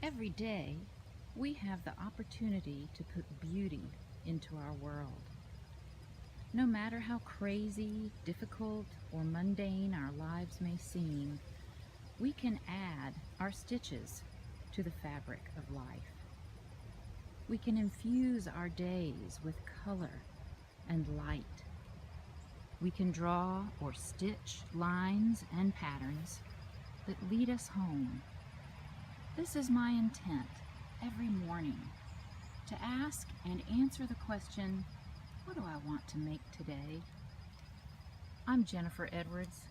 Every day, we have the opportunity to put beauty into our world. No matter how crazy, difficult, or mundane our lives may seem, we can add our stitches to the fabric of life. We can infuse our days with color and light. We can draw or stitch lines and patterns that lead us home. This is my intent every morning, to ask and answer the question, what do I want to make today? I'm Jennifer Edwards.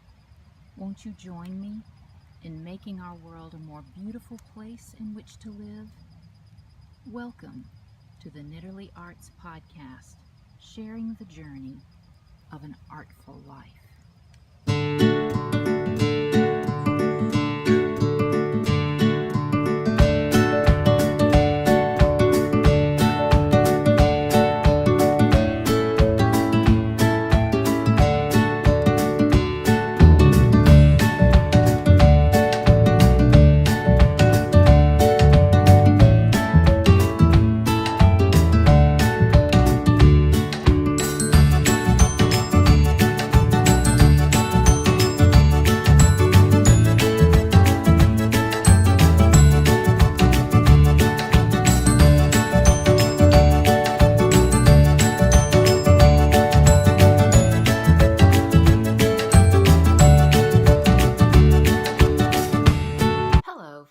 Won't you join me in making our world a more beautiful place in which to live? Welcome to the Knitterly Arts Podcast, sharing the journey of an artful life.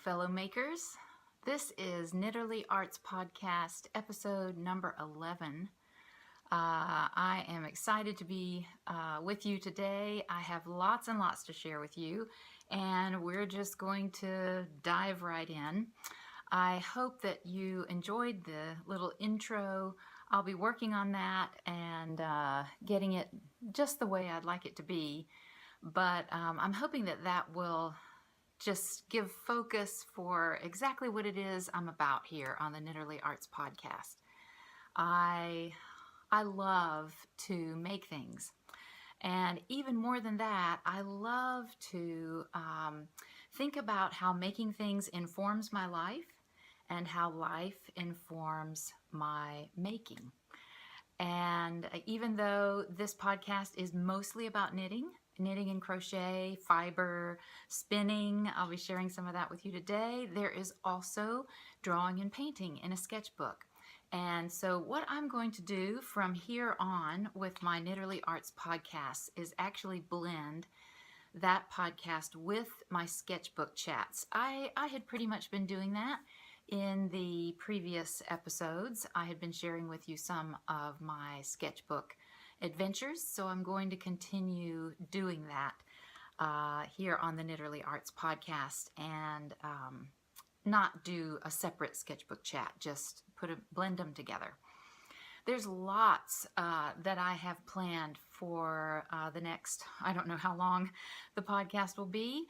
Fellow makers, this is Knitterly Arts Podcast, episode number 11. I am excited to be with you today. I have lots and lots to share with you, and we're just going to dive right in. I hope that you enjoyed the little intro. I'll be working on that and getting it just the way I'd like it to be, but I'm hoping that that will just give focus for exactly what it is I'm about here on the Knitterly Arts Podcast. I love to make things. And even more than that, I love to think about how making things informs my life and how life informs my making. And even though this podcast is mostly about knitting and crochet, fiber, spinning, I'll be sharing some of that with you today. There is also drawing and painting in a sketchbook. And so what I'm going to do from here on with my Knitterly Arts podcast is actually blend that podcast with my sketchbook chats. I had pretty much been doing that in the previous episodes. I had been sharing with you some of my sketchbook adventures, so I'm going to continue doing that here on the Knitterly Arts Podcast, and not do a separate sketchbook chat, just blend them together. There's lots that I have planned for the next, I don't know how long the podcast will be.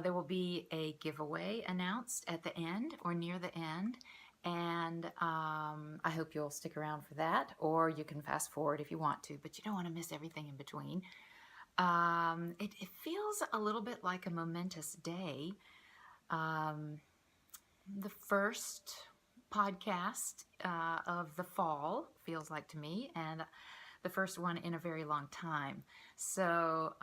There will be a giveaway announced at the end or near the end. And I hope you'll stick around for that, or you can fast forward if you want to, but you don't want to miss everything in between. It feels a little bit like a momentous day. The first podcast of the fall feels like to me, and the first one in a very long time. So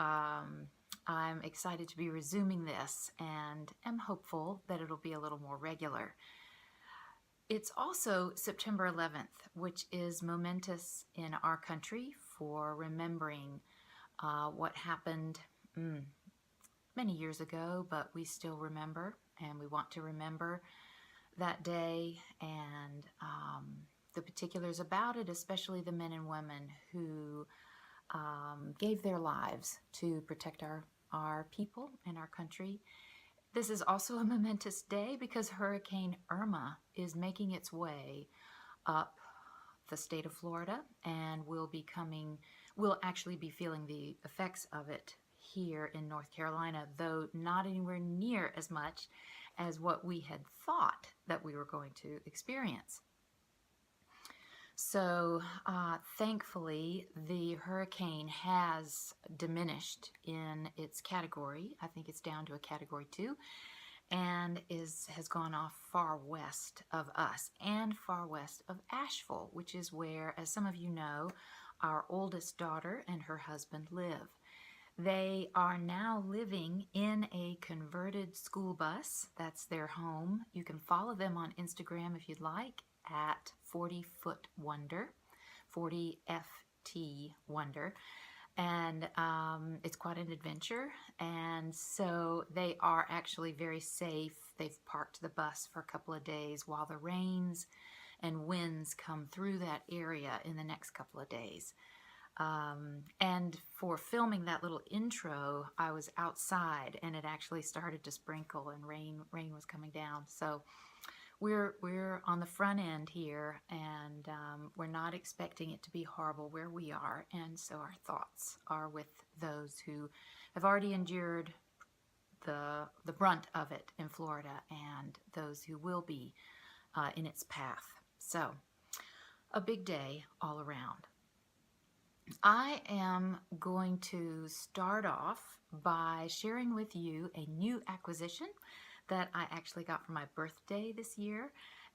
I'm excited to be resuming this, and am hopeful that it'll be a little more regular. It's also September 11th, which is momentous in our country for remembering what happened many years ago, but we still remember, and we want to remember that day and the particulars about it, especially the men and women who gave their lives to protect our people and our country. This is also a momentous day because Hurricane Irma is making its way up the state of Florida, and we'll actually be feeling the effects of it here in North Carolina, though not anywhere near as much as what we had thought that we were going to experience. So thankfully, the hurricane has diminished in its category. I think it's down to a category 2. and has gone off far west of us and far west of Asheville, which is where, as some of you know, our oldest daughter and her husband live. They are now living in a converted school bus. That's their home. You can follow them on Instagram if you'd like at 40 Foot Wonder, 40FT Wonder. And it's quite an adventure. And so they are actually very safe. They've parked the bus for a couple of days while the rains and winds come through that area in the next couple of days. And for filming that little intro, I was outside and it actually started to sprinkle and rain was coming down. So we're on the front end here, and we're not expecting it to be horrible where we are, and so our thoughts are with those who have already endured the brunt of it in Florida and those who will be in its path. So a big day all around. I am going to start off by sharing with you a new acquisition that I actually got for my birthday this year,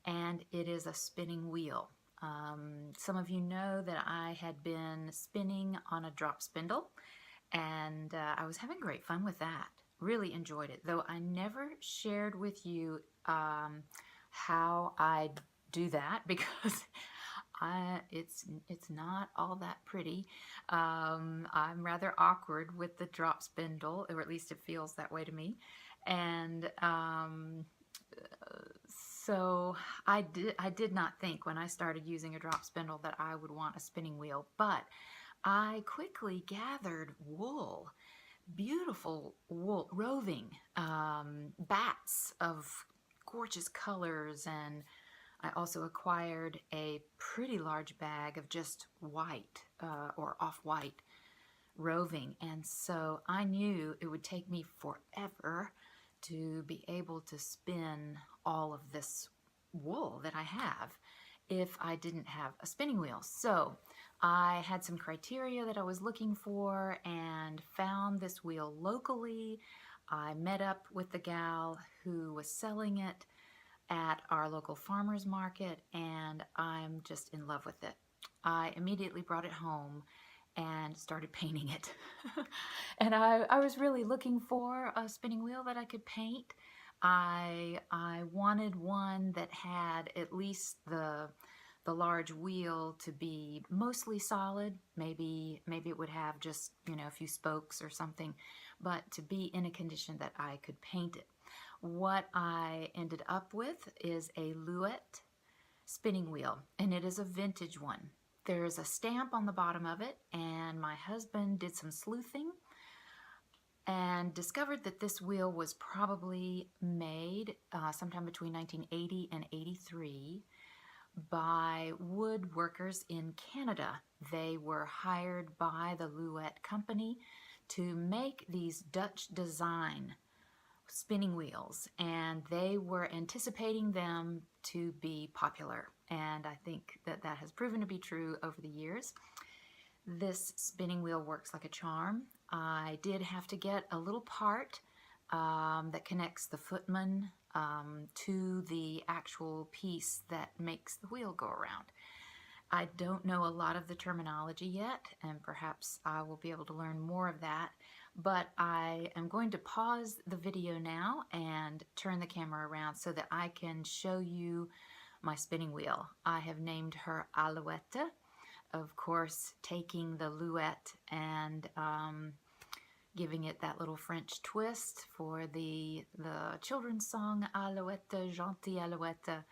and it is a spinning wheel. Some of you know that I had been spinning on a drop spindle, and I was having great fun with that. Really enjoyed it, though I never shared with you how I do that because it's not all that pretty. I'm rather awkward with the drop spindle, or at least it feels that way to me. And so I did not think when I started using a drop spindle that I would want a spinning wheel, but I quickly gathered wool, beautiful wool, roving bats of gorgeous colors, and I also acquired a pretty large bag of just white or off-white roving, and so I knew it would take me forever to be able to spin all of this wool that I have if I didn't have a spinning wheel. So I had some criteria that I was looking for and found this wheel locally. I met up with the gal who was selling it at our local farmer's market, and I'm just in love with it. I immediately brought it home and started painting it. And I was really looking for a spinning wheel that I could paint. I wanted one that had at least the large wheel to be mostly solid. Maybe it would have just, a few spokes or something, but to be in a condition that I could paint it. What I ended up with is a Louette spinning wheel, and it is a vintage one. There's a stamp on the bottom of it, and my husband did some sleuthing and discovered that this wheel was probably made sometime between 1980 and 83 by woodworkers in Canada. They were hired by the Louette company to make these Dutch design spinning wheels, and they were anticipating them to be popular, and I think that has proven to be true over the years. This spinning wheel works like a charm. I did have to get a little part that connects the footman to the actual piece that makes the wheel go around. I don't know a lot of the terminology yet, and perhaps I will be able to learn more of that. But I am going to pause the video now and turn the camera around so that I can show you my spinning wheel. I have named her Alouette, of course, taking the Louette and giving it that little French twist for the children's song Alouette, gentille Alouette.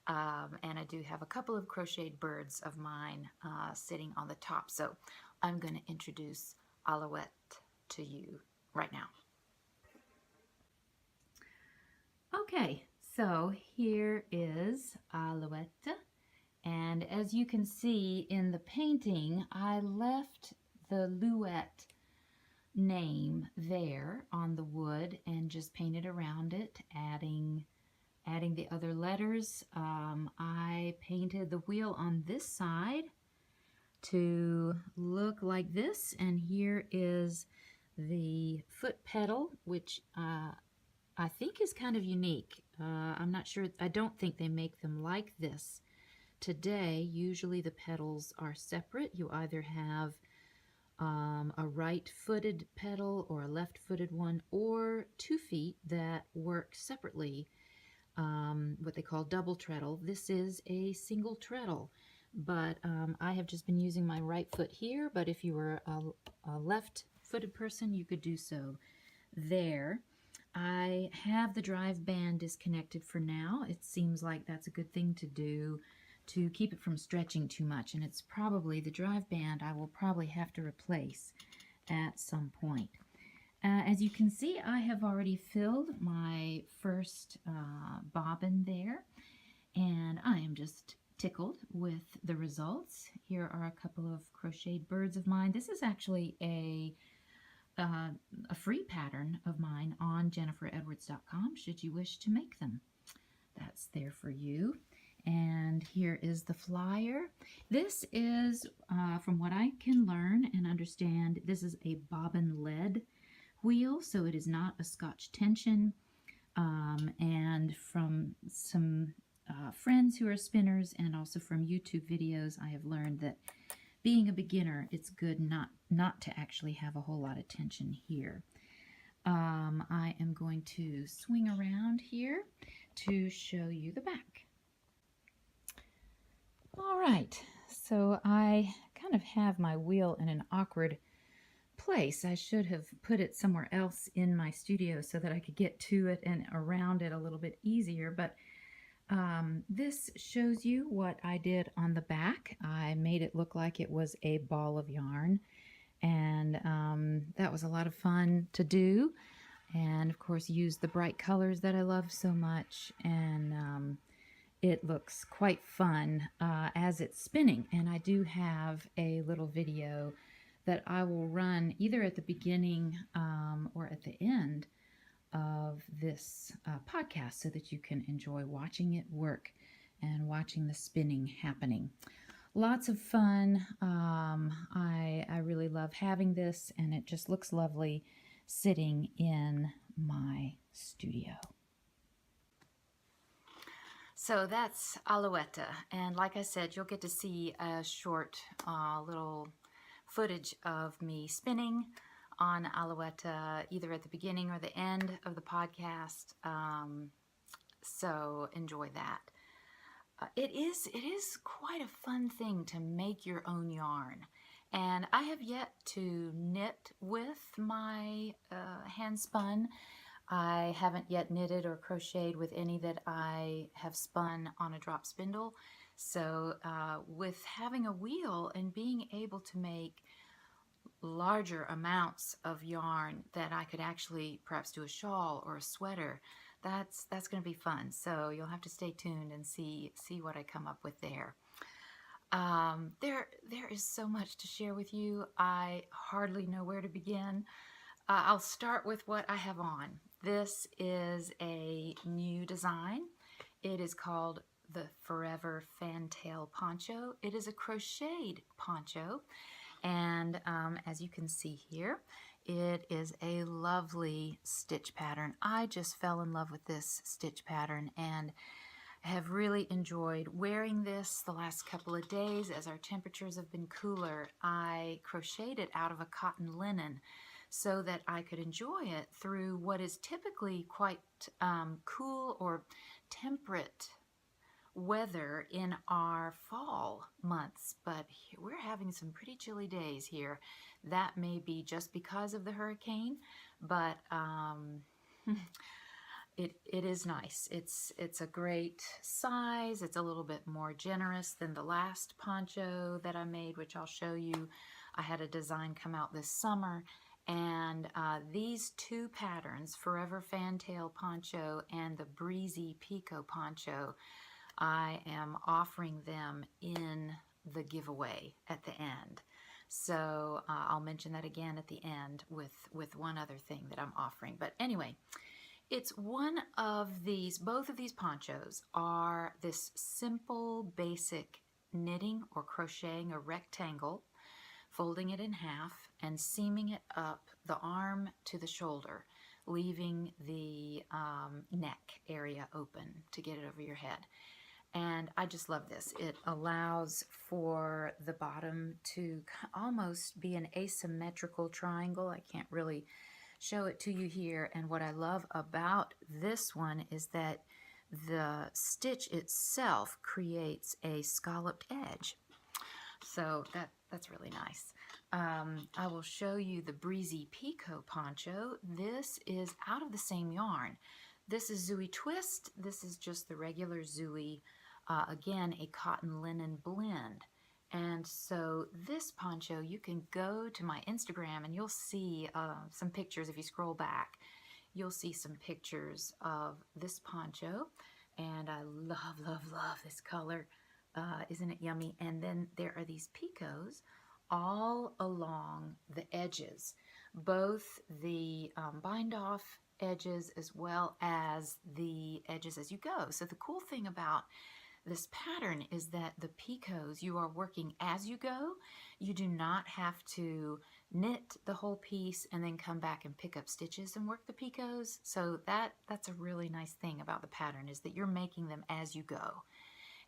And I do have a couple of crocheted birds of mine sitting on the top. So I'm going to introduce Alouette to you right now. Okay, so here is Alouette, and as you can see in the painting, I left the Louette name there on the wood and just painted around it, adding the other letters. I painted the wheel on this side to look like this, and here is the foot pedal, which I think is kind of unique. I'm not sure. I don't think they make them like this today. Usually the pedals are separate. You either have a right-footed pedal or a left-footed one, or 2 feet that work separately, what they call double treadle. This is a single treadle, but I have just been using my right foot here, but if you were a left-footed person, you could do so there. I have the drive band disconnected for now. It seems like that's a good thing to do to keep it from stretching too much, and it's probably the drive band I will probably have to replace at some point. As you can see, I have already filled my first bobbin there, and I am just tickled with the results. Here are a couple of crocheted birds of mine. This is actually a free pattern of mine on jenniferedwards.com should you wish to make them. That's there for you. And here is the flyer. This is, from what I can learn and understand, this is a bobbin lead wheel, so it is not a Scotch tension. And from some friends who are spinners and also from YouTube videos, I have learned that being a beginner, it's good not to actually have a whole lot of tension here. I am going to swing around here to show you the back. All right, so I kind of have my wheel in an awkward place. I should have put it somewhere else in my studio so that I could get to it and around it a little bit easier, but this shows you what I did on the back. I made it look like it was a ball of yarn, and that was a lot of fun to do, and of course use the bright colors that I love so much, and it looks quite fun as it's spinning. And I do have a little video that I will run either at the beginning or at the end of this podcast so that you can enjoy watching it work and watching the spinning happening. Lots of fun. I really love having this, and it just looks lovely sitting in my studio. So that's Alouette, and like I said, you'll get to see a short little footage of me spinning on Alouette either at the beginning or the end of the podcast, so enjoy that. It is quite a fun thing to make your own yarn, and I have yet to knit with my hand spun. I haven't yet knitted or crocheted with any that I have spun on a drop spindle. So with having a wheel and being able to make larger amounts of yarn that I could actually perhaps do a shawl or a sweater, that's going to be fun. So you'll have to stay tuned and see what I come up with there. There is so much to share with you. I hardly know where to begin. I'll start with what I have on. This is a new design. It is called the Forever Fantail Poncho. It is a crocheted poncho, and as you can see here, it is a lovely stitch pattern. I just fell in love with this stitch pattern and have really enjoyed wearing this the last couple of days as our temperatures have been cooler. I crocheted it out of a cotton linen so that I could enjoy it through what is typically quite cool or temperate weather in our fall months, but we're having some pretty chilly days here. That may be just because of the hurricane, but it is nice. It's a great size. It's a little bit more generous than the last poncho that I made, which I'll show you. I had a design come out this summer, and these two patterns, Forever Fantail Poncho and the Breezy Pico Poncho, I am offering them in the giveaway at the end. So I'll mention that again at the end with one other thing that I'm offering. But anyway, it's one of these, both of these ponchos are this simple, basic knitting or crocheting a rectangle, folding it in half, and seaming it up the arm to the shoulder, leaving the neck area open to get it over your head. And I just love this. It allows for the bottom to almost be an asymmetrical triangle. I can't really show it to you here. And what I love about this one is that the stitch itself creates a scalloped edge. So that's really nice. I will show you the Breezy Picot poncho. This is out of the same yarn. This is Zooey Twist. This is just the regular Zooey, again, a cotton linen blend. And so this poncho, you can go to my Instagram and you'll see some pictures. If you scroll back, you'll see some pictures of this poncho. And I love, love, love this color. Isn't it yummy? And then there are these picots all along the edges, both the bind off edges as well as the edges as you go. So the cool thing about this pattern is that the picots, you are working as you go. You do not have to knit the whole piece and then come back and pick up stitches and work the picots. So that's a really nice thing about the pattern, is that you're making them as you go.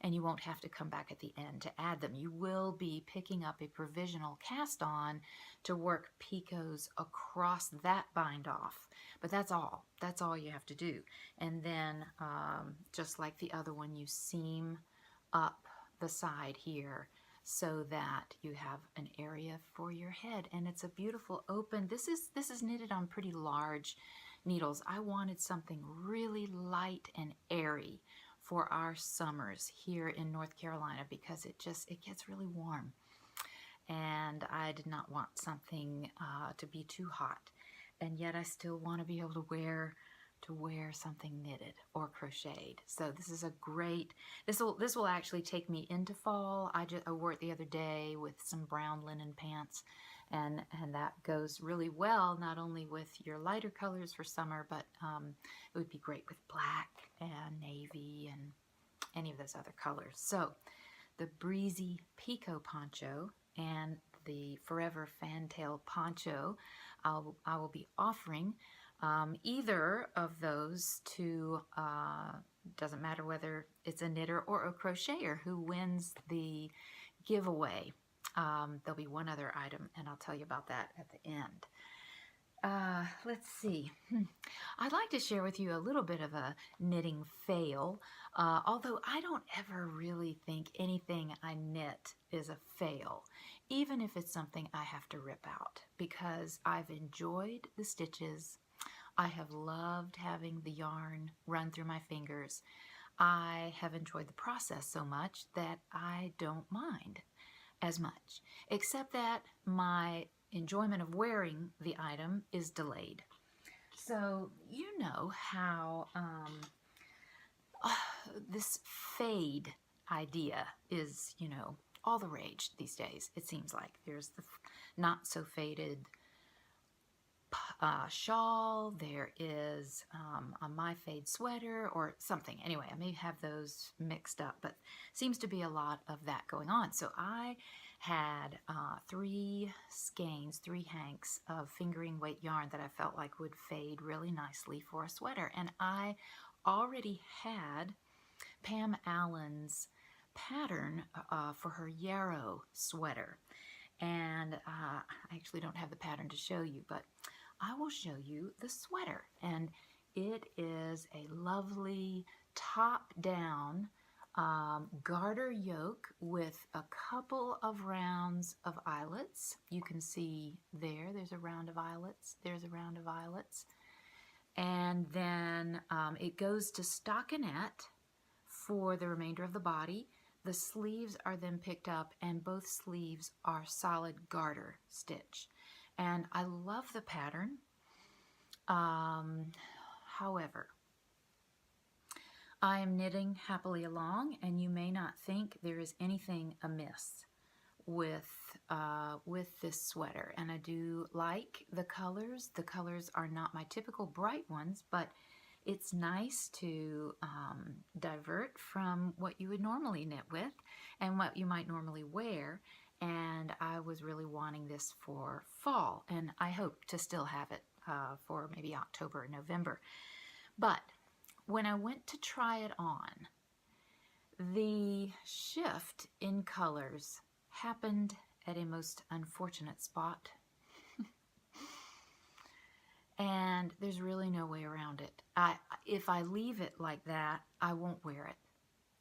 And you won't have to come back at the end to add them. You will be picking up a provisional cast on to work picots across that bind off. But that's all. That's all you have to do. And then, just like the other one, you seam up the side here so that you have an area for your head. And it's a beautiful open. This is knitted on pretty large needles. I wanted something really light and airy for our summers here in North Carolina, because it gets really warm, and I did not want something to be too hot, and yet I still want to be able to wear something knitted or crocheted. So this is a great, this will actually take me into fall. I wore it the other day with some brown linen pants, and that goes really well, not only with your lighter colors for summer, but it would be great with black and navy and any of those other colors. So the Breezy Picot poncho and the Forever Fantail poncho, I will be offering either of those to, doesn't matter whether it's a knitter or a crocheter who wins the giveaway. There'll be one other item, and I'll tell you about that at the end. Let's see. I'd like to share with you a little bit of a knitting fail, although I don't ever really think anything I knit is a fail, even if it's something I have to rip out, because I've enjoyed the stitches. I have loved having the yarn run through my fingers. I have enjoyed the process so much that I don't mind as much, except that my enjoyment of wearing the item is delayed. So you know how this fade idea is, all the rage these days. It seems like there's the not so faded shawl, there is a My Fade sweater or something. Anyway, I may have those mixed up, but seems to be a lot of that going on. So I had 3 skeins, 3 hanks of fingering weight yarn that I felt like would fade really nicely for a sweater. And I already had Pam Allen's pattern for her yarrow sweater. And I actually don't have the pattern to show you, but I will show you the sweater. And it is a lovely top-down garter yoke with a couple of rounds of eyelets. You can see there's a round of eyelets, there's a round of eyelets. And then it goes to stockinette for the remainder of the body. The sleeves are then picked up, and both sleeves are solid garter stitch. And I love the pattern. However, I am knitting happily along, and you may not think there is anything amiss with this sweater. And I do like the colors. The colors are not my typical bright ones, but it's nice to divert from what you would normally knit with and what you might normally wear. And I was really wanting this for fall, and I hope to still have it for maybe October or November. But when I went to try it on, the shift in colors happened at a most unfortunate spot. And there's really no way around it. If I leave it like that, I won't wear it.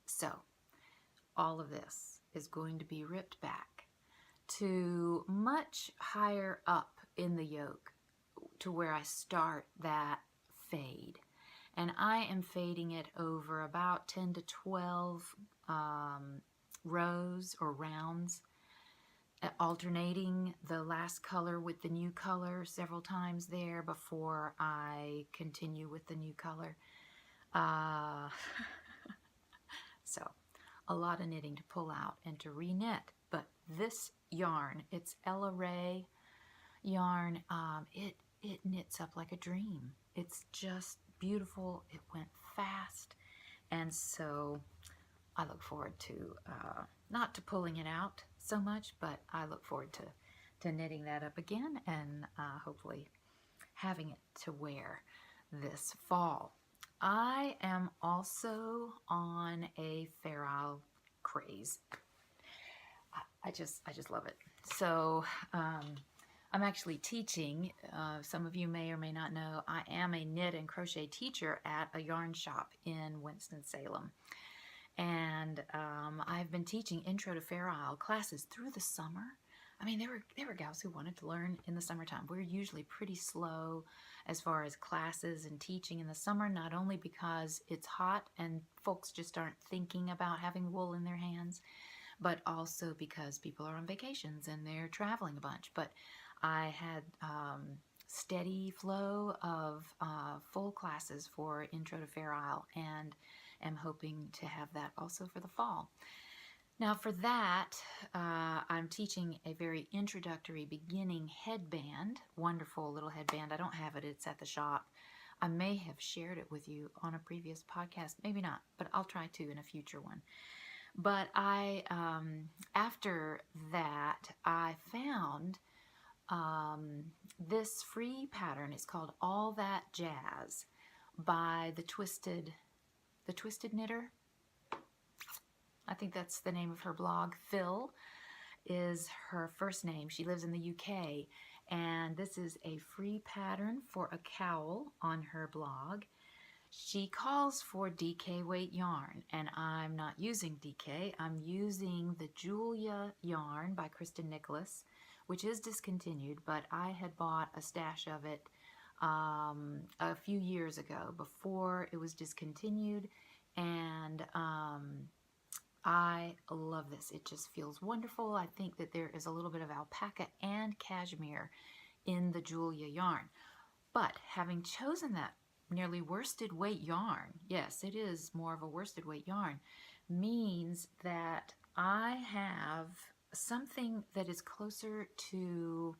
So all of this is going to be ripped back to much higher up in the yoke, to where I start that fade. And I am fading it over about 10 to 12 rows or rounds, alternating the last color with the new color several times there before I continue with the new color. So a lot of knitting to pull out and to re-knit. But this yarn, it's Ella Rae yarn, it knits up like a dream. It's just beautiful. It went fast. And so I look forward to, not to pulling it out so much, but I look forward to knitting that up again and hopefully having it to wear this fall. I am also on a Fair Isle craze. I just love it. So I'm actually teaching. Some of you may or may not know, I am a knit and crochet teacher at a yarn shop in Winston-Salem. And I've been teaching Intro to Fair Isle classes through the summer. I mean, there were gals who wanted to learn in the summertime. We're usually pretty slow as far as classes and teaching in the summer, not only because it's hot and folks just aren't thinking about having wool in their hands, but also because people are on vacations and they're traveling a bunch. But I had steady flow of full classes for Intro to Fair Isle, and am hoping to have that also for the fall. Now for that, I'm teaching a very introductory beginning headband, wonderful little headband. I don't have it, it's at the shop. I may have shared it with you on a previous podcast, maybe not, but I'll try to in a future one. But I, after that, I found this free pattern. It's called All That Jazz by the Twisted Knitter. I think that's the name of her blog. Phil is her first name. She lives in the UK, and this is a free pattern for a cowl on her blog. She calls for DK weight yarn, and I'm not using DK. I'm using the Julia yarn by Kristen Nicholas, which is discontinued, but I had bought a stash of it a few years ago before it was discontinued, and I love this. It just feels wonderful. I think that there is a little bit of alpaca and cashmere in the Julia yarn. But having chosen that nearly worsted weight yarn, yes, it is more of a worsted weight yarn, means that I have something that is closer to,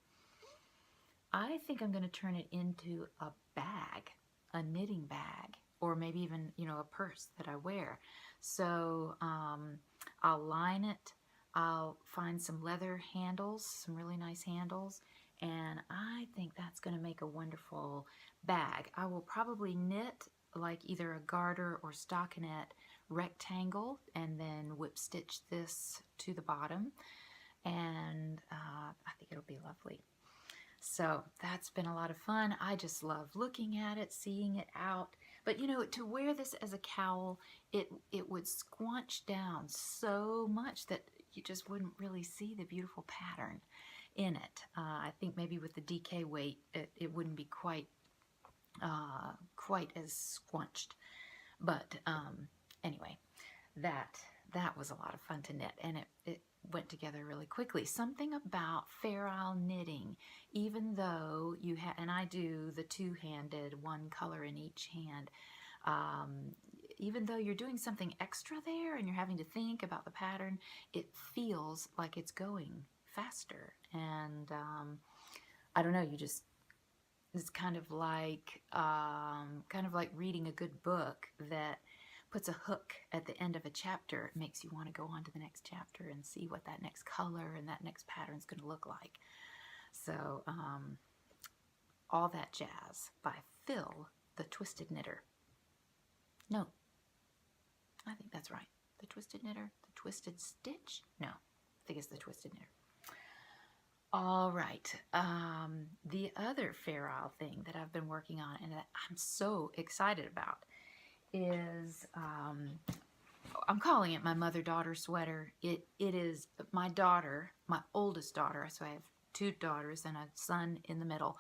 I think I'm going to turn it into a bag, a knitting bag, or maybe even, a purse that I wear. So I'll line it, I'll find some leather handles, some really nice handles, and I think that's going to make a wonderful bag. I will probably knit like either a garter or stockinette rectangle and then whip stitch this to the bottom, and I think it'll be lovely. So that's been a lot of fun. I just love looking at it, seeing it out. But to wear this as a cowl, it would squanch down so much that you just wouldn't really see the beautiful pattern in it. I think maybe with the DK weight, it wouldn't be quite as squanched. But anyway, that was a lot of fun to knit, and it went together really quickly. Something about Fair Isle knitting, even though you have, and I do the two-handed, one color in each hand, even though you're doing something extra there and you're having to think about the pattern, it feels like it's going faster. And I don't know, it's kind of like reading a good book that puts a hook at the end of a chapter. It makes you want to go on to the next chapter and see what that next color and that next pattern is going to look like. So All That Jazz by Phil the Twisted Knitter. No, I think that's right. The Twisted Knitter? The Twisted Stitch? No, I think it's the Twisted Knitter. All right. The other Fair Isle thing that I've been working on and that I'm so excited about is, I'm calling it my mother-daughter sweater. It is my daughter, my oldest daughter, so I have two daughters and a son in the middle.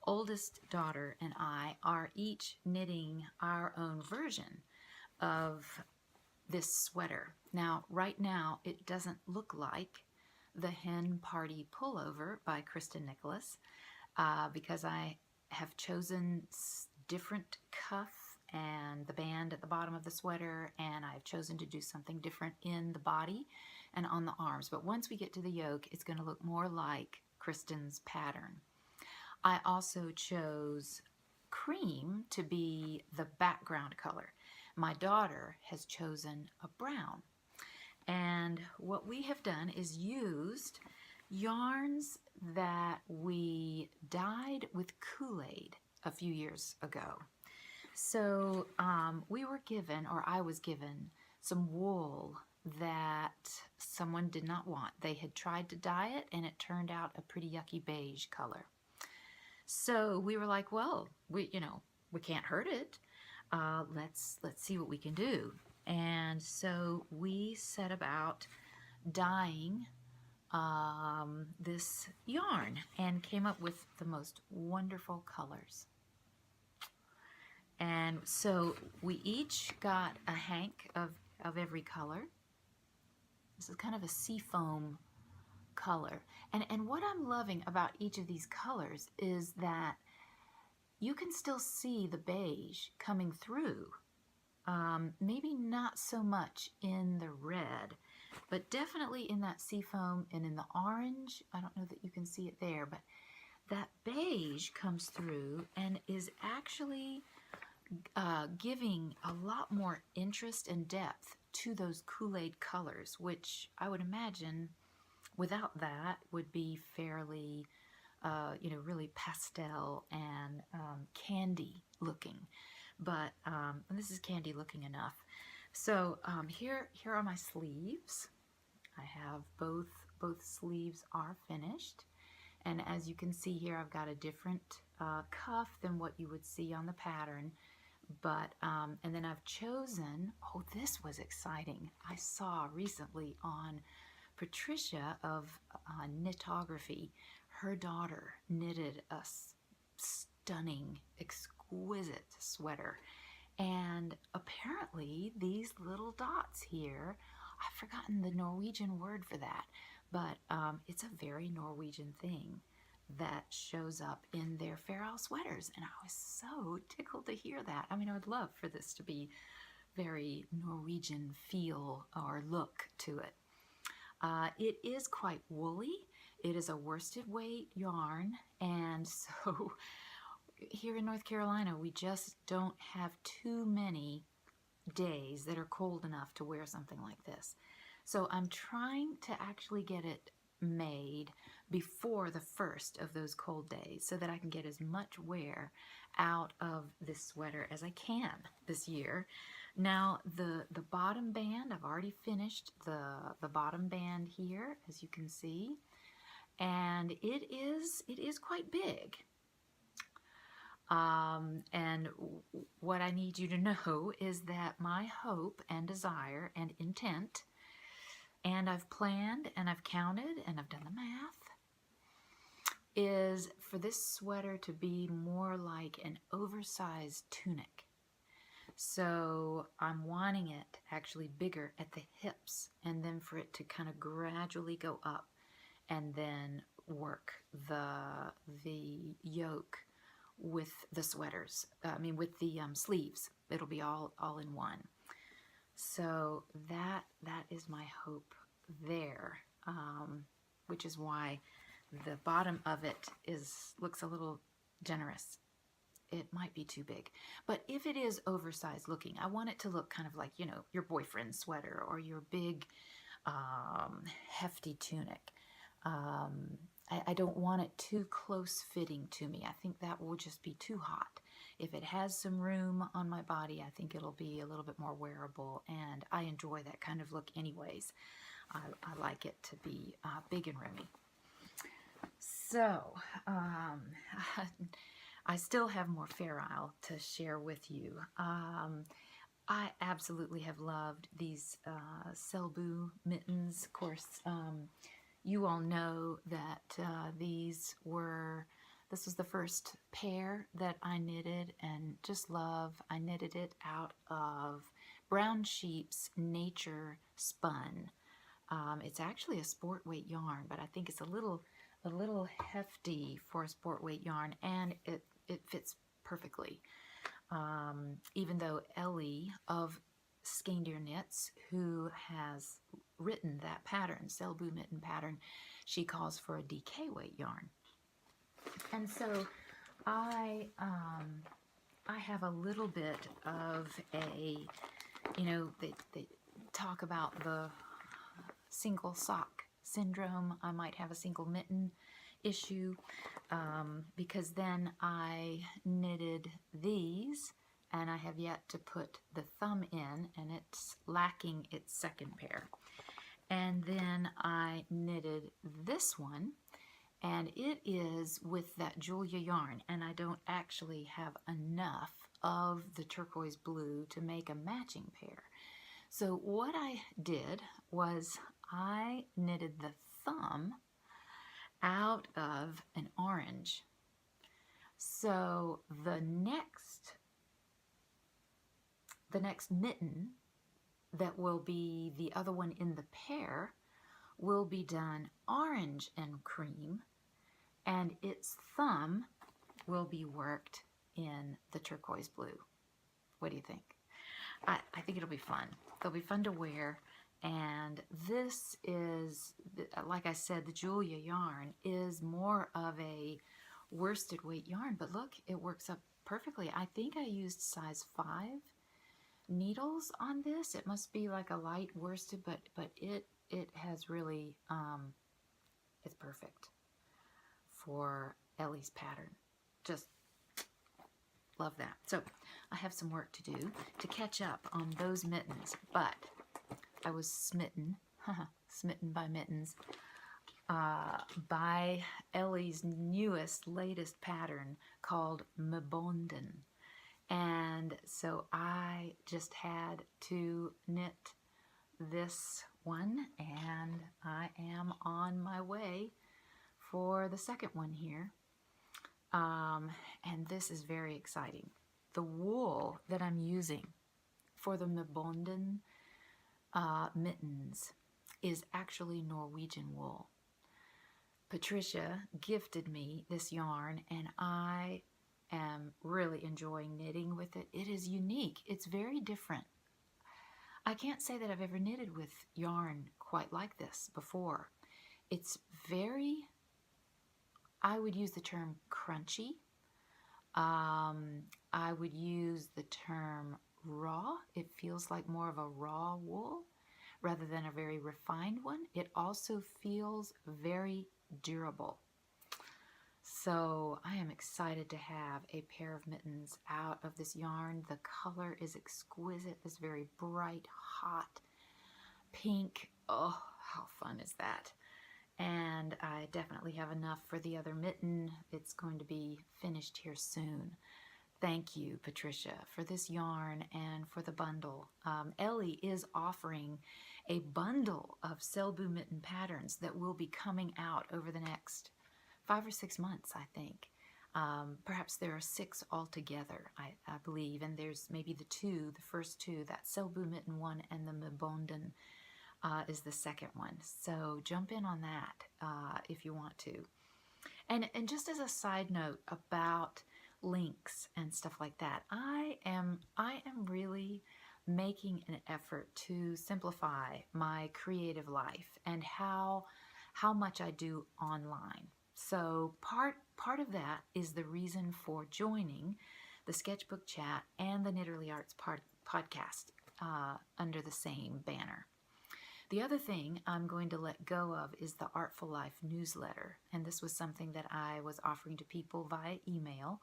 Oldest daughter and I are each knitting our own version of this sweater. Now, right now, it doesn't look like the Hen Party Pullover by Kristen Nicholas because I have chosen different cuff and the band at the bottom of the sweater, and I've chosen to do something different in the body and on the arms. But once we get to the yoke, it's going to look more like Kristen's pattern. I also chose cream to be the background color. My daughter has chosen a brown. And what we have done is used yarns that we dyed with Kool-Aid a few years ago. So we were given, or I was given, some wool that someone did not want. They had tried to dye it and it turned out a pretty yucky beige color. So we were like, well, we can't hurt it. Let's see what we can do. And so we set about dyeing this yarn and came up with the most wonderful colors. And so we each got a hank of every color. This is kind of a seafoam color. And what I'm loving about each of these colors is that you can still see the beige coming through. Maybe not so much in the red, but definitely in that seafoam and in the orange. I don't know that you can see it there, but that beige comes through and is actually giving a lot more interest and depth to those Kool-Aid colors, which I would imagine without that would be fairly, really pastel and candy looking. But this is candy looking enough. So here are my sleeves. I have both sleeves are finished. And as you can see here, I've got a different cuff than what you would see on the pattern. But, and then I've chosen, oh, this was exciting. I saw recently on Patricia of Knitography, her daughter knitted a stunning, exquisite sweater. And apparently these little dots here, I've forgotten the Norwegian word for that, but it's a very Norwegian thing that shows up in their Fair Isle sweaters. And I was so tickled to hear that. I mean, I would love for this to be very Norwegian feel or look to it. It is quite woolly. It is a worsted weight yarn. And so here in North Carolina, we just don't have too many days that are cold enough to wear something like this. So I'm trying to actually get it made before the first of those cold days so that I can get as much wear out of this sweater as I can this year. Now the bottom band, I've already finished the bottom band here, as you can see, and it is quite big. And what I need you to know is that my hope and desire and intent, and I've planned and I've counted and I've done the math, is for this sweater to be more like an oversized tunic. So I'm wanting it actually bigger at the hips and then for it to kind of gradually go up and then work the yoke with the sweaters, with the sleeves. It'll be all in one. So that is my hope there, which is why the bottom of it looks a little generous. It might be too big, but if it is oversized looking, I want it to look kind of like, your boyfriend's sweater or your big hefty tunic. I don't want it too close fitting to me. I think that will just be too hot. If it has some room on my body, I think it'll be a little bit more wearable, and I enjoy that kind of look anyways. I like it to be big and roomy. So, I still have more Fair Isle to share with you. I absolutely have loved these Selbu mittens. Of course, you all know that this was the first pair that I knitted and just love. I knitted it out of Brown Sheep's Nature Spun. It's actually a sport weight yarn, but I think it's a little hefty for a sport weight yarn, and it fits perfectly. Even though Ellie of Skein-Deer Knits, who has written that pattern, Selbu mitten pattern, she calls for a DK weight yarn. And so I have a little bit of a, they talk about the single sock syndrome. I might have a single mitten issue because then I knitted these and I have yet to put the thumb in, and it's lacking its second pair. And then I knitted this one, and it is with that Julia yarn, and I don't actually have enough of the turquoise blue to make a matching pair. So what I did was I knitted the thumb out of an orange. So the next mitten that will be the other one in the pair will be done orange and cream, and its thumb will be worked in the turquoise blue. What do you think? I think it'll be fun. They'll be fun to wear. And this is, like I said, the Julia yarn is more of a worsted weight yarn, but look, it works up perfectly. I think I used size 5 needles on this. It must be like a light worsted, but it has really, it's perfect for Ellie's pattern. Just love that. So I have some work to do to catch up on those mittens, but I was smitten by mittens, by Ellie's latest pattern called Mebonden. And so I just had to knit this one, and I am on my way for the second one here. And this is very exciting. The wool that I'm using for the Mebonden mittens is actually Norwegian wool. Patricia gifted me this yarn, and I am really enjoying knitting with it. It is unique. It's very different. I can't say that I've ever knitted with yarn quite like this before. It's very, I would use the term crunchy. I would use the term raw. It feels like more of a raw wool rather than a very refined one. It also feels very durable. So I am excited to have a pair of mittens out of this yarn. The color is exquisite, this very bright, hot pink. Oh, how fun is that? And I definitely have enough for the other mitten. It's going to be finished here soon. Thank you, Patricia, for this yarn and for the bundle. Ellie is offering a bundle of Selbu mitten patterns that will be coming out over the next 5 or 6 months, I think. Perhaps there are 6 altogether, I believe, and there's maybe the first two, that Selbu mitten one and the Mebonden is the second one. So jump in on that if you want to. And just as a side note about links and stuff like that, I am really making an effort to simplify my creative life and how much I do online. So part of that is the reason for joining the Sketchbook Chat and the Knitterly Arts podcast under the same banner. The other thing I'm going to let go of is the Artful Life newsletter. And this was something that I was offering to people via email.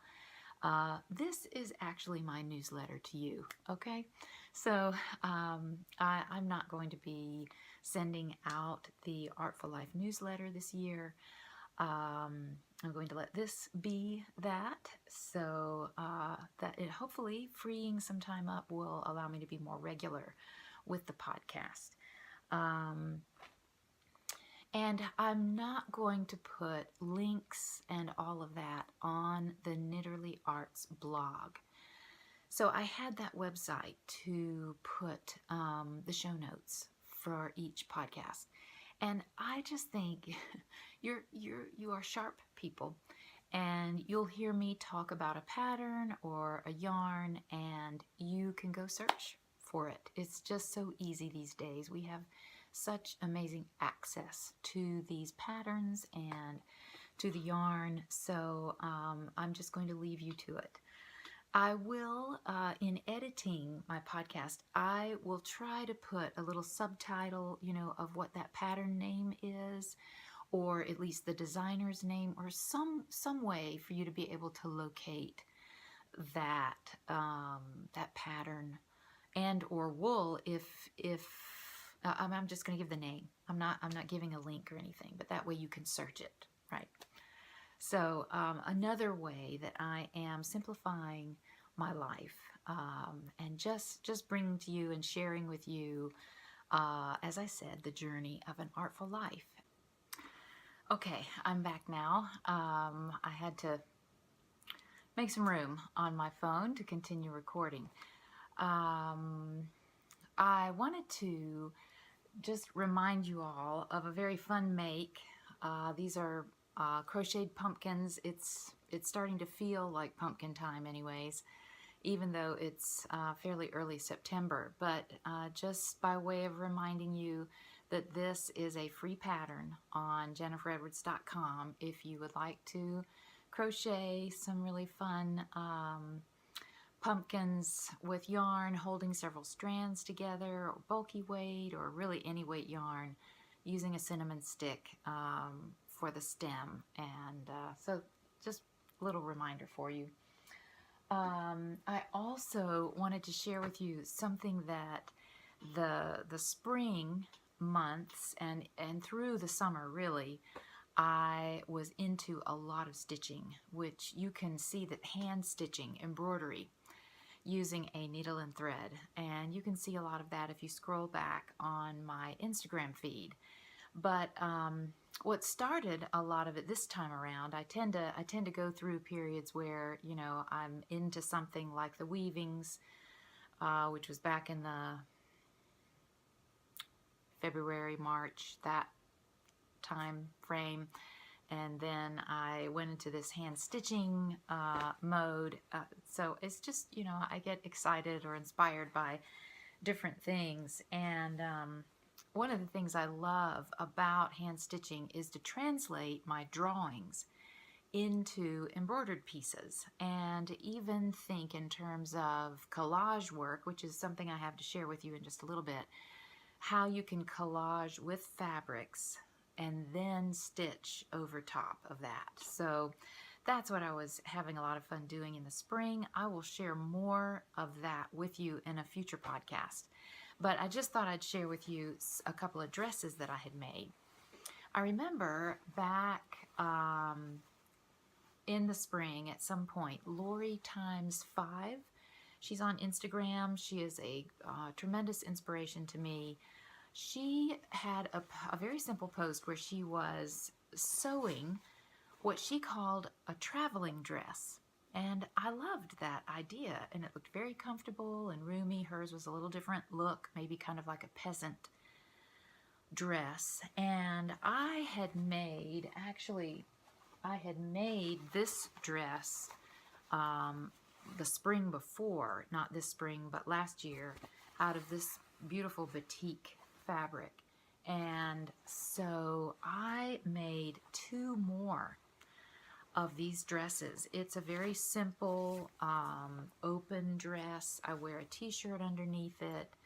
This is actually my newsletter to you, okay? So I'm not going to be sending out the Artful Life newsletter this year. I'm going to let this be that, so that it hopefully freeing some time up will allow me to be more regular with the podcast. And I'm not going to put links and all of that on the Knitterly Arts blog. So I had that website to put the show notes for each podcast. And I just think you are sharp people, and you'll hear me talk about a pattern or a yarn, and you can go search for it. It's just so easy these days. We have such amazing access to these patterns and to the yarn, so I'm just going to leave you to it. I will, in editing my podcast, I will try to put a little subtitle, of what that pattern name is, or at least the designer's name, or some way for you to be able to locate that that pattern and or wool. If I'm just going to give the name. I'm not giving a link or anything, but that way you can search it, right? So another way that I am simplifying my life and just bringing to you and sharing with you, as I said, the journey of an artful life. Okay, I'm back now. I had to make some room on my phone to continue recording. I wanted to just remind you all of a very fun make. These are crocheted pumpkins. It's starting to feel like pumpkin time anyways, even though it's fairly early September. But just by way of reminding you that this is a free pattern on jenniferedwards.com if you would like to crochet some really fun pumpkins with yarn holding several strands together, or bulky weight, or really any weight yarn, using a cinnamon stick for the stem. And so just a little reminder for you. I also wanted to share with you something that the spring months and through the summer really, I was into a lot of stitching, which you can see that hand stitching, embroidery, using a needle and thread. And you can see a lot of that if you scroll back on my Instagram feed. But what started a lot of it this time around, I tend to go through periods where, I'm into something like the weavings, which was back in the February, March, that time frame. And then I went into this hand stitching mode. So it's just, I get excited or inspired by different things. And one of the things I love about hand stitching is to translate my drawings into embroidered pieces, and even think in terms of collage work, which is something I have to share with you in just a little bit, how you can collage with fabrics and then stitch over top of that. So that's what I was having a lot of fun doing in the spring. I will share more of that with you in a future podcast. But I just thought I'd share with you a couple of dresses that I had made. I remember back in the spring at some point, Lori Times 5, she's on Instagram. She is a tremendous inspiration to me. She had a very simple post where she was sewing what she called a traveling dress. And I loved that idea, and it looked very comfortable and roomy. Hers was a little different look, maybe kind of like a peasant dress. And I had made this dress the spring before, not this spring, but last year, out of this beautiful batik fabric. And so I made 2 more of these dresses. It's a very simple open dress. I wear a t-shirt underneath it.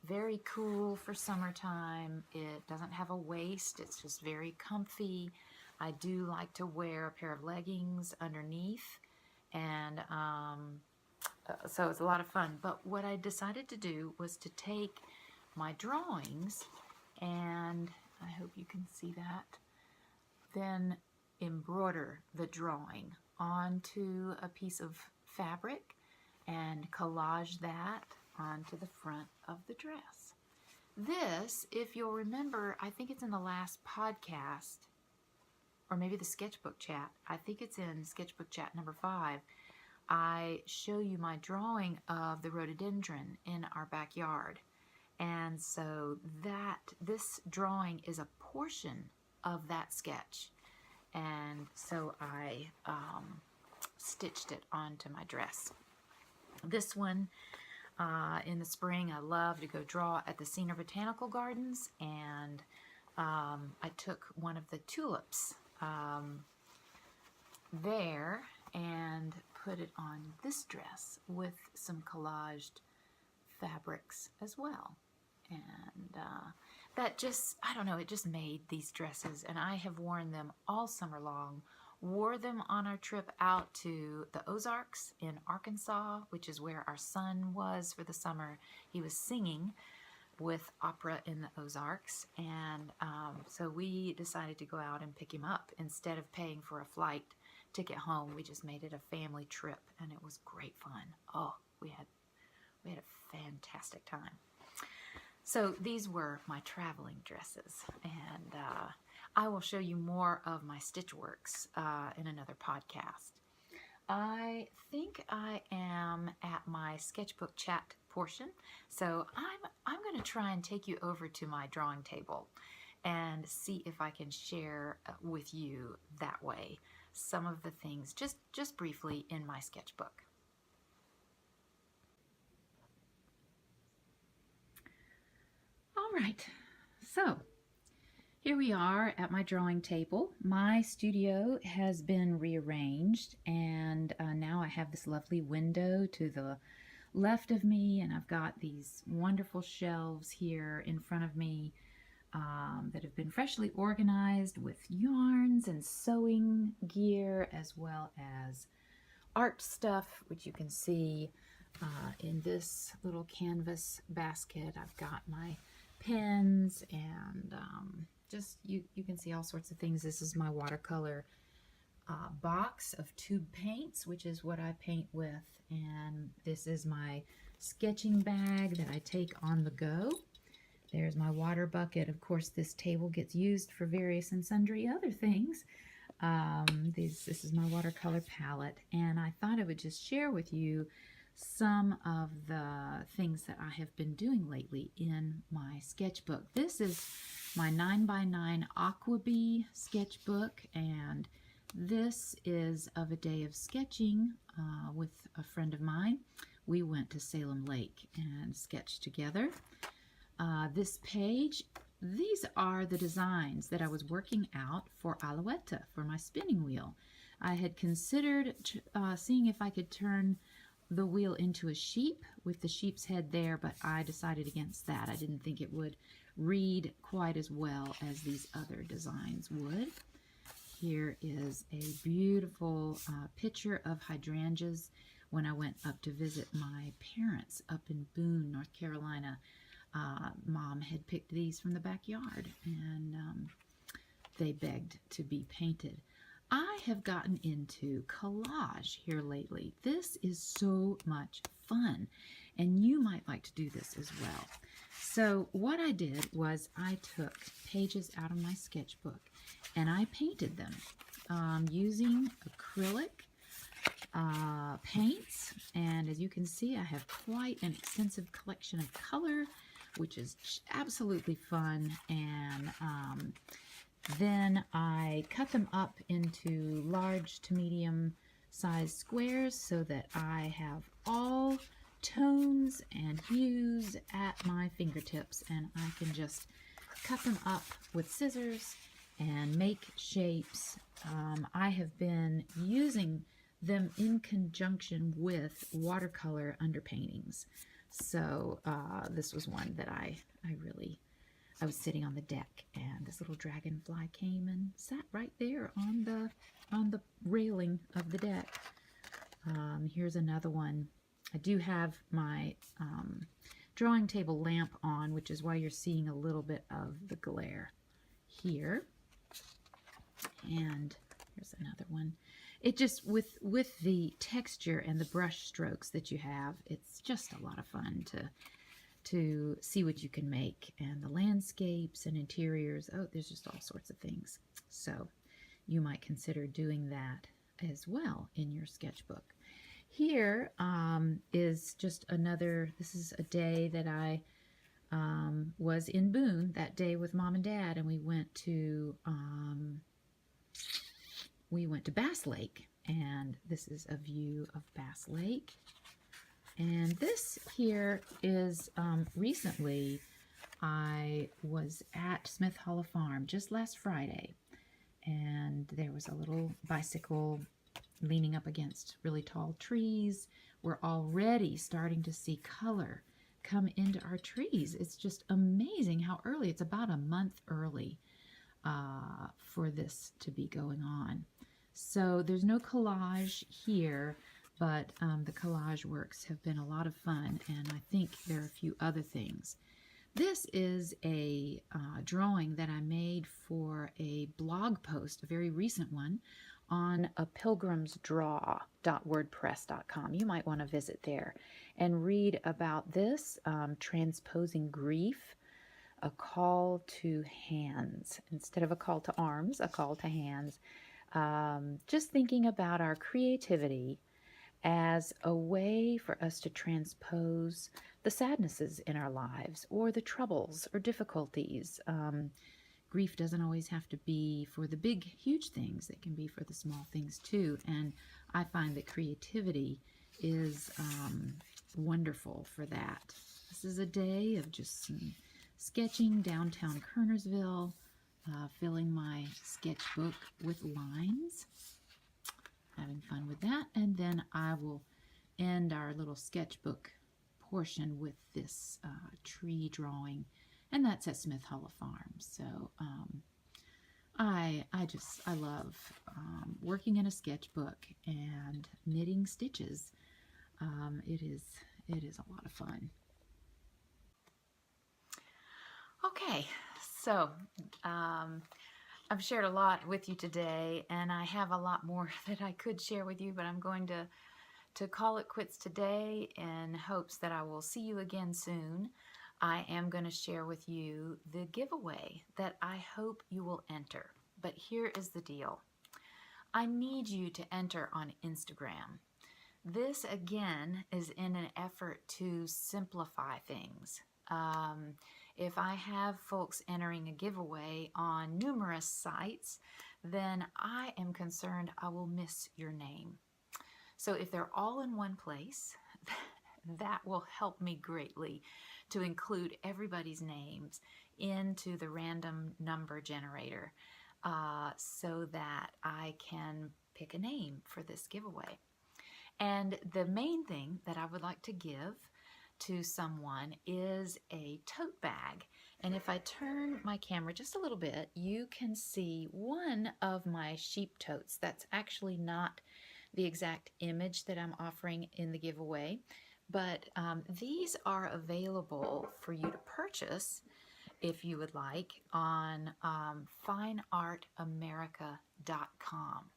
very cool for summertime. It doesn't have a waist. It's just very comfy. I do like to wear a pair of leggings underneath, and so it's a lot of fun. But what I decided to do was to take my drawings, and I hope you can see that, then embroider the drawing onto a piece of fabric and collage that onto the front of the dress. This, if you'll remember, I think it's in the last podcast, or maybe the sketchbook chat. I think it's in sketchbook chat number 5. I show you my drawing of the rhododendron in our backyard. And so this drawing is a portion of that sketch. And so I stitched it onto my dress. This one, in the spring, I love to go draw at the Senior Botanical Gardens, and I took one of the tulips there and put it on this dress with some collaged fabrics as well. And that just, I don't know, it just made these dresses, and I have worn them all summer long. Wore them on our trip out to the Ozarks in Arkansas, which is where our son was for the summer. He was singing with opera in the Ozarks, and so we decided to go out and pick him up. Instead of paying for a flight ticket home, we just made it a family trip, and it was great fun. Oh, we had a fantastic time. So these were my traveling dresses, and I will show you more of my stitch works in another podcast. I think I am at my sketchbook chat portion, so I'm going to try and take you over to my drawing table and see if I can share with you that way some of the things just briefly in my sketchbook. All right, so here we are at my drawing table. My studio has been rearranged, and now I have this lovely window to the left of me, and I've got these wonderful shelves here in front of me that have been freshly organized with yarns and sewing gear, as well as art stuff, which you can see in this little canvas basket. I've got my pens and just you can see all sorts of things. This is my watercolor box of tube paints, which is what I paint with, and this is my sketching bag that I take on the go. There's my water bucket. Of course, this table gets used for various and sundry other things. This is my watercolor palette, and I thought I would just share with you some of the things that I have been doing lately in my sketchbook. This is my 9x9 Aqua Bee sketchbook, and this is of a day of sketching with a friend of mine. We went to Salem Lake and sketched together. This page, these are the designs that I was working out for Alouetta, for my spinning wheel. I had considered seeing if I could turn the wheel into a sheep with the sheep's head there, but I decided against that. I didn't think it would read quite as well as these other designs would. Here is a beautiful picture of hydrangeas when I went up to visit my parents up in Boone, North Carolina. Mom had picked these from the backyard, and they begged to be painted. I have gotten into collage here lately. This is so much fun, and you might like to do this as well. So what I did was I took pages out of my sketchbook and I painted them using acrylic paints, and as you can see, I have quite an extensive collection of color, which is absolutely fun. And then I cut them up into large to medium size squares so that I have all tones and hues at my fingertips, and I can just cut them up with scissors and make shapes. I have been using them in conjunction with watercolor underpaintings So this was one that I was sitting on the deck, and this little dragonfly came and sat right there on the railing of the deck. Here's another one. I do have my drawing table lamp on, which is why you're seeing a little bit of the glare here. And here's another one. It just, with the texture and the brush strokes that you have, it's just a lot of fun to see what you can make. And the landscapes and interiors, oh, there's just all sorts of things. So you might consider doing that as well in your sketchbook. Here is just another, this is a day that I was in Boone that day with Mom and Dad, and we went to Bass Lake, and this is a view of Bass Lake. And this here is recently I was at Smith Hollow Farm just last Friday, and there was a little bicycle leaning up against really tall trees. We're already starting to see color come into our trees. It's just amazing how early. It's about a month early for this to be going on. So there's no collage here, but the collage works have been a lot of fun, and I think there are a few other things. This is a drawing that I made for a blog post, a very recent one, on a pilgrimsdraw.wordpress.com. You might want to visit there and read about this, transposing grief, a call to hands. Instead of a call to arms, a call to hands. Just thinking about our creativity as a way for us to transpose the sadnesses in our lives, or the troubles or difficulties. Grief doesn't always have to be for the big, huge things. It can be for the small things too. And I find that creativity is wonderful for that. This is a day of just some sketching downtown Kernersville, filling my sketchbook with lines, having fun with that. And then I will end our little sketchbook portion with this tree drawing, and that's at Smith Hollow Farm. So I love working in a sketchbook and knitting stitches. It is a lot of fun. Okay, so I've shared a lot with you today, and I have a lot more that I could share with you, but I'm going to call it quits today in hopes that I will see you again soon. I am going to share with you the giveaway that I hope you will enter. But here is the deal. I need you to enter on Instagram. This, again, is in an effort to simplify things. If I have folks entering a giveaway on numerous sites, then I am concerned I will miss your name. So if they're all in one place, that will help me greatly to include everybody's names into the random number generator so that I can pick a name for this giveaway. And the main thing that I would like to give to someone is a tote bag. And if I turn my camera just a little bit, you can see one of my sheep totes. That's actually not the exact image that I'm offering in the giveaway, but these are available for you to purchase if you would like on fineartamerica.com.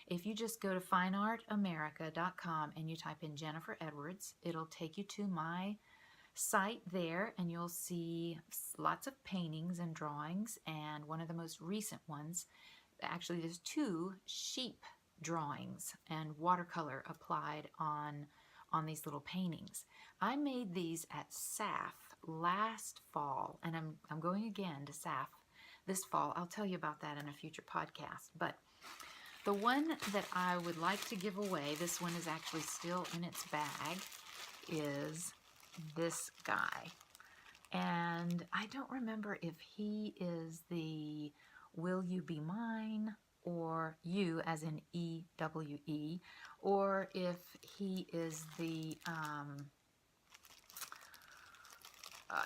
If you just go to fineartamerica.com and you type in Jennifer Edwards, it'll take you to my site there, and you'll see lots of paintings and drawings, and one of the most recent ones, actually there's two sheep drawings and watercolor applied on these little paintings. I made these at SAF last fall, and I'm going again to SAF this fall. I'll tell you about that in a future podcast. But the one that I would like to give away, this one is actually still in its bag, is this guy. And I don't remember if he is the Will You Be Mine, or you as in EWE, or if he is the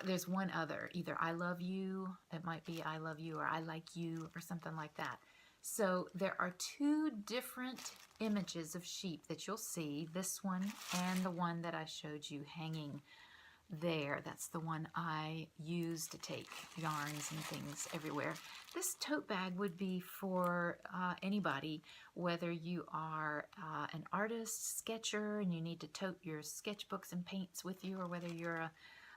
there's one other, either I love you, it might be I love you or I like you or something like that. So there are two different images of sheep that you'll see, this one and the one that I showed you hanging there. That's the one I use to take yarns and things everywhere. This tote bag would be for anybody, whether you are an artist, sketcher, and you need to tote your sketchbooks and paints with you, or whether you're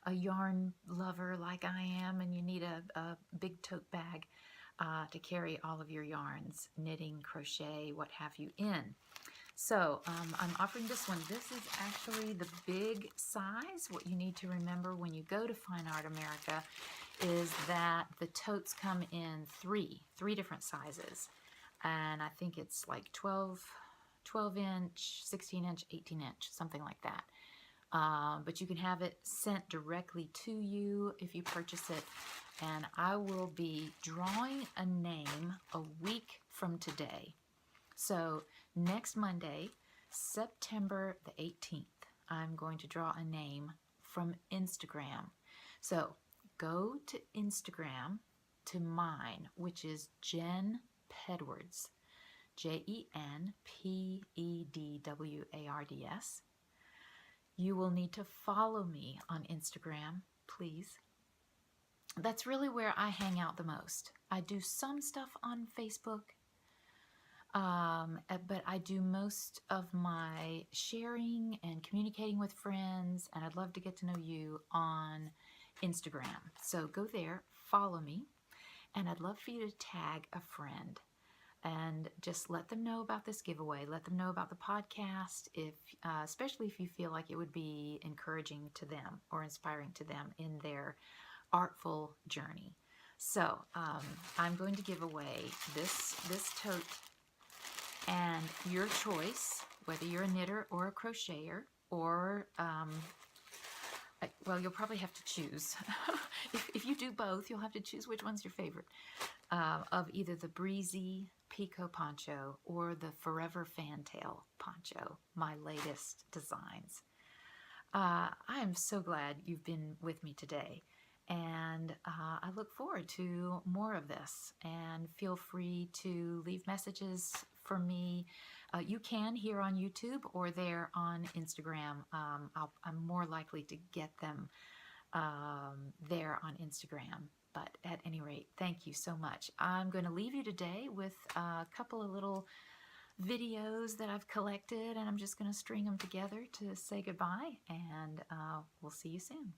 a yarn lover like I am and you need a big tote bag to carry all of your yarns, knitting, crochet, what have you in. So I'm offering this one. This is actually the big size. What you need to remember when you go to Fine Art America is that the totes come in three different sizes. And I think it's like 12 inch, 16 inch, 18 inch, something like that. But you can have it sent directly to you if you purchase it. And I will be drawing a name a week from today. So next Monday, September the 18th, I'm going to draw a name from Instagram. So go to Instagram to mine, which is Jen Pedwards, JenPedwards. You will need to follow me on Instagram, please. That's really where I hang out the most. I do some stuff on Facebook, but I do most of my sharing and communicating with friends, and I'd love to get to know you on Instagram. So go there, follow me, and I'd love for you to tag a friend and just let them know about this giveaway. Let them know about the podcast, especially if you feel like it would be encouraging to them or inspiring to them in their artful journey. So I'm going to give away this tote, and your choice, whether you're a knitter or a crocheter, or well, you'll probably have to choose. If you do both, you'll have to choose which one's your favorite, of either the Breezy Pico Poncho or the Forever Fantail Poncho, my latest designs. I am so glad you've been with me today, and I look forward to more of this. And feel free to leave messages for me. You can here on YouTube or there on Instagram. I'm more likely to get them there on Instagram. But at any rate, thank you so much. I'm going to leave you today with a couple of little videos that I've collected, and I'm just going to string them together to say goodbye, and we'll see you soon.